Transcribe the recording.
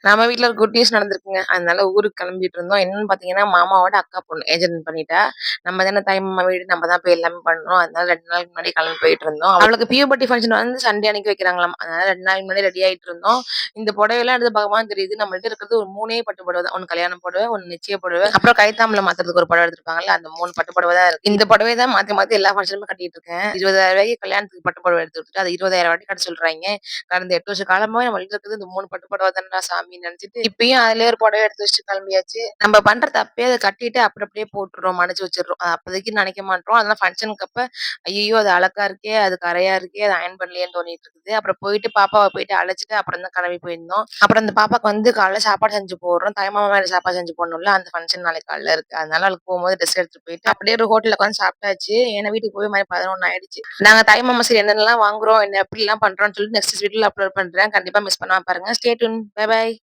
நம்ம வீட்ல ஒரு குட் நியூஸ் நடந்திருக்குங்க. அதனால ஊருக்கு கிளம்பிட்டு இருந்தோம். என்னன்னு பார்த்தீங்கன்னா, மாமாவோட அக்கா பொண்ணு ஏஜென்ட் பண்ணிட்டா. நம்ம தானே தாய் மாமா வீடு, நம்ம தான் போய் எல்லாமே பண்ணணும். அதனால 2 நாளுக்கு முன்னாடி கிளம்பி போயிட்டு இருந்தோம். அவளுக்கு பியூபர்ட்டி ஃபங்ஷன் வந்து சண்டே அன்னைக்கு வைக்கிறாங்களாம். அதனால 2 நாளைக்கு முன்னாடி ரெடி ஆயிட்டு இருந்தோம். இந்த புடவைலாம் எடுத்து பார்க்கும்போது தெரியுது, நம்மள்ட்ட இருக்கிறது ஒரு 3 பட்டு புடவை தான். 1 கல்யாண புடவை, 1 நிச்சய புடவை, அப்புறம் கைத்தாம்பூலம் மாத்துறதுக்கு ஒரு புடவை எடுத்திருப்பாங்கல்ல, அந்த 3 பட்டு புடவை தான் இருக்கு. இந்த புடவைய தான் மாத்தி மாத்தி எல்லா ஃபங்ஷனுமே கட்டிட்டு இருக்கேன். ரூ. 20,000 கல்யாணத்துக்கு பட்டு புடவை எடுத்து குடுத்துட்டு, அது 20,000 வாட்டி கட்ட சொல்றாய்ங்க. கடந்த 8 வருஷ காலமாவே நம்மள்ட்ட இருக்குது இந்த 3 பட்டு புடவ தான்டா சாமின்னு நெனச்சுட்டு, இப்பயும் அதிலயே ஒரு புடவ எடுத்து வச்சுட்டு கிளம்பியாச்சு. நம்ம பண்ற தப்பே அத கட்டிட்டு அப்புறம் அப்படியே போட்டுறோம். மடிச்சு வச்சுடுறோம். அப்போதைக்கு நெனைக்க மாட்டோம். அதெல்லாம் ஃபங்ஷனுக்கு அப்ப, ஐய்யய்யோ! அது அழுக்கா இருக்கே, அது கரையா இருக்கே, அது அயர்ன் பண்ணலையேன்னு தோணிட்டு இருக்குது. அப்புறம் போயிட்டு பாப்பாவ போயிட்டு அழைச்சுட்டு அப்புறம் தான் கிளம்பி போயிருந்தோம். அப்புறம் அந்த பாப்பாக்கு வந்து காலைல சாப்பாடு செஞ்சு போடுறோம். தாய்மாமா வேற சாப்பாடு செஞ்சு போடணும்ல, அந்த ஃபங்ஷன் நாளைக்கு காலைல இருக்கு. அதனால அவளுக்கு போம்போது ட்ரெஸ் எடுத்துட்டு போயிட்டு, அப்படியே ஒரு ஹோட்டல்ல உட்காந்து சாப்பிட்டாச்சு. ஏன்னா வீட்டுக்கு போய் மணி 11 ஆயிடுச்சு. நாங்க தாய்மாமா சரி என்னென்னலாம் வாங்குறோம், என்ன எப்படிலாம் பண்றோம்ன்னு சொல்லிட்டு நெக்ஸ்ட் வீடியோல அப்லோட் பண்றேன். கண்டிப்பா மிஸ் பண்ணாம பாருங்க. Stay tune. Bye by.